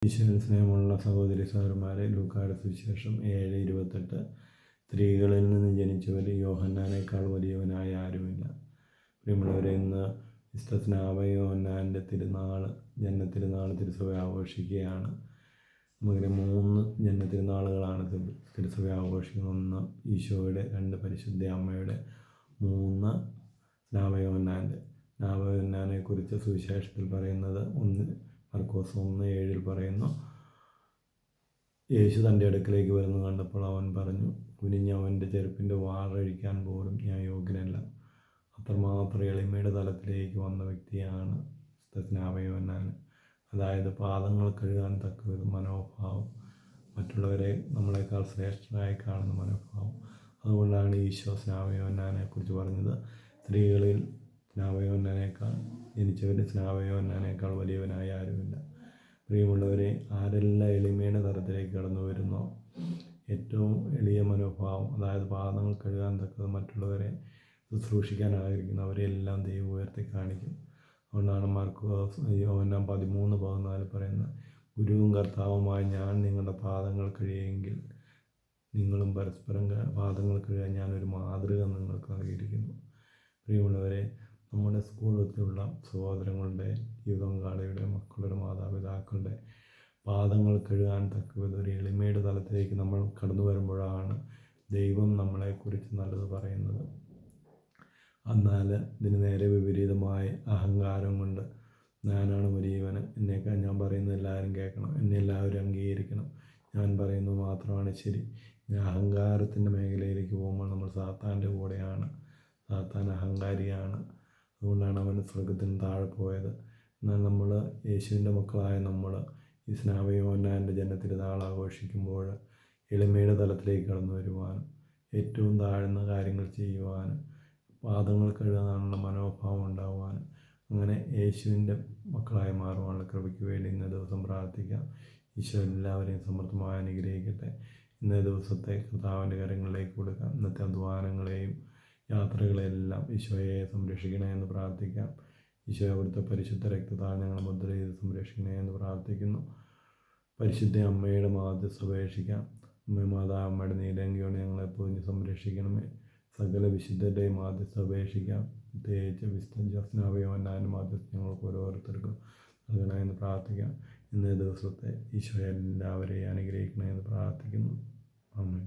ഈശോയിൽ സ്നേഹമുള്ള സഹോദരി സഹോദരന്മാരെ, ലൂക്കായുടെ സുവിശേഷം 7:28. സ്ത്രീകളിൽ നിന്ന് ജനിച്ചവർ യോഹന്നാനേക്കാൾ വലിയവനായ ആരുമില്ല. പ്രിയമുള്ളവരെ, ഇന്ന് വിശുദ്ധ സ്നാപക ജന്മത്തിരുനാൾ തിരുസഭ ആഘോഷിക്കുകയാണ്. നമുക്കറിയാം 3 ജന്മത്തിരുനാളുകളാണ് തിരുസഭ ആഘോഷിക്കുന്നത്. 1 ഈശോയുടെ, 2 പരിശുദ്ധ അമ്മയുടെ, 3 സ്നാപകയോഹന്നാനെക്കുറിച്ച് സുവിശേഷത്തിൽ പറയുന്നത് 1 മർക്കോസ് 1:7 പറയുന്നു, യേശു തൻ്റെ അടുക്കലേക്ക് വരുന്നത് കണ്ടപ്പോൾ അവൻ പറഞ്ഞു, കുനിഞ്ഞ് അവൻ്റെ ചെരുപ്പിൻ്റെ വാറഴിക്കാൻ പോലും ഞാൻ യോഗ്യനല്ല. അത്രമാത്രം എളിമയുടെ തലത്തിലേക്ക് വന്ന വ്യക്തിയാണ് സ്നാപകയോഹന്നാൻ. അതായത് പാദങ്ങൾ കഴുകാൻ തക്കവിധ മനോഭാവം, മറ്റുള്ളവരെ നമ്മളെക്കാൾ ശ്രേഷ്ഠനായി കാണുന്ന മനോഭാവം. അതുകൊണ്ടാണ് ഈശോ സ്നാപകയോഹന്നാനെക്കുറിച്ച് പറഞ്ഞത്, സ്ത്രീകളിൽ ജനിച്ചവരിൽ സ്നാപകയോഹന്നാനേക്കാൾ വലിയവനായ ആരുമില്ല. പ്രിയമുള്ളവരെ, ആരെല്ലാം എളിമയുടെ തലത്തിലേക്ക് കടന്നു വരുന്നോ, ഏറ്റവും എളിയ മനോഭാവം, അതായത് പാദങ്ങൾ കഴുകാൻ തക്കത് മറ്റുള്ളവരെ ശുശ്രൂഷിക്കാൻ ആഗ്രഹിക്കുന്നവരെല്ലാം ദൈവം ഉയർത്തി കാണിക്കും. അതുകൊണ്ടാണ് യോഹന്നാൻ 13:14 പറയുന്നത്, ഗുരുവും കർത്താവുമായ ഞാൻ നിങ്ങളുടെ പാദങ്ങൾ കഴുകിയെങ്കിൽ നിങ്ങളും പരസ്പരം പാദങ്ങൾ കഴുകാൻ ഞാനൊരു മാതൃക നിങ്ങൾക്ക് നൽകിയിരിക്കുന്നു. പ്രിയമുള്ളവരെ, നമ്മുടെ സ്കൂളിലുള്ള സഹോദരങ്ങളുടെ, ജീവിത പങ്കാളിയുടെ, മക്കളുടെ, മാതാപിതാക്കളുടെ പാദങ്ങൾ കഴുകാൻ തക്കവിധ ഒരു എളിമയുടെ തലത്തിലേക്ക് നമ്മൾ കടന്നു വരുമ്പോഴാണ് ദൈവം നമ്മളെക്കുറിച്ച് നല്ലത് പറയുന്നത്. എന്നാൽ ഇതിന് നേരെ വിപരീതമായി അഹങ്കാരം കൊണ്ട് ഞാനാണ് വലിയവന്, എന്നേക്കാൾ ഞാൻ പറയുന്നത് എല്ലാവരും കേൾക്കണം, എന്നെ എല്ലാവരും അംഗീകരിക്കണം, ഞാൻ പറയുന്നത് മാത്രമാണ് ശരി. അഹങ്കാരത്തിൻ്റെ മേഖലയിലേക്ക് പോകുമ്പോൾ നമ്മൾ സാത്താൻ്റെ കൂടെയാണ്. സാത്താൻ അഹങ്കാരിയാണ്. അതുകൊണ്ടാണ് അവൻ സ്വർഗ്ഗത്തിന് താഴെ പോയത്. എന്നാൽ നമ്മൾ, യേശുവിൻ്റെ മക്കളായ നമ്മൾ, ഈ സ്നാപകയോഹന്നാൻ്റെ ജന്മത്തിരുനാൾ ആഘോഷിക്കുമ്പോൾ എളിമയുടെ തലത്തിലേക്ക് കടന്നു വരുവാനും ഏറ്റവും താഴ്ന്ന കാര്യങ്ങൾ ചെയ്യുവാനും പാദങ്ങൾ കഴുകാനുള്ള മനോഭാവം ഉണ്ടാകുവാനും അങ്ങനെ യേശുവിൻ്റെ മക്കളായി മാറുവാനുള്ള കൃപയ്ക്ക് വേണ്ടി ഇന്നേ ദിവസം പ്രാർത്ഥിക്കാം. ഈശോ എല്ലാവരെയും സമൃദ്ധമായി അനുഗ്രഹിക്കട്ടെ. ഇന്നേ ദിവസത്തെ കർത്താവിൻ്റെ കരങ്ങളിലേക്ക് കൊടുക്കാം. ഇന്നത്തെ അധ്വാനങ്ങളെയും യാത്രകളെല്ലാം ഈശോയെ സംരക്ഷിക്കണേ എന്ന് പ്രാർത്ഥിക്കാം. ഈശോ അവിടുത്തെ പരിശുദ്ധ രക്തത്താൽ ഞങ്ങളെ മുദ്ര ചെയ്ത് സംരക്ഷിക്കണേ എന്ന് പ്രാർത്ഥിക്കുന്നു. പരിശുദ്ധ അമ്മയുടെ മാധ്യസ്ഥ അപേക്ഷിക്കാം. അമ്മയുടെ നീലങ്കിയോട് ഞങ്ങളെ പൊതിഞ്ഞ് സംരക്ഷിക്കണമേ. സകല വിശുദ്ധരുടെയും മാധ്യസ്ഥ അപേക്ഷിക്കാം. പ്രത്യേകിച്ച് വിശുദ്ധ സ്നാപകയോഹന്നാൻ്റെ മാധ്യസ്ഥ ഞങ്ങൾക്ക് ഓരോരുത്തർക്കും നൽകണേ എന്ന് പ്രാർത്ഥിക്കാം. ഇന്നേ ദിവസത്തെ ഈശോ എല്ലാവരെയും അനുഗ്രഹിക്കണേ എന്ന് പ്രാർത്ഥിക്കുന്നു. ആമേൻ.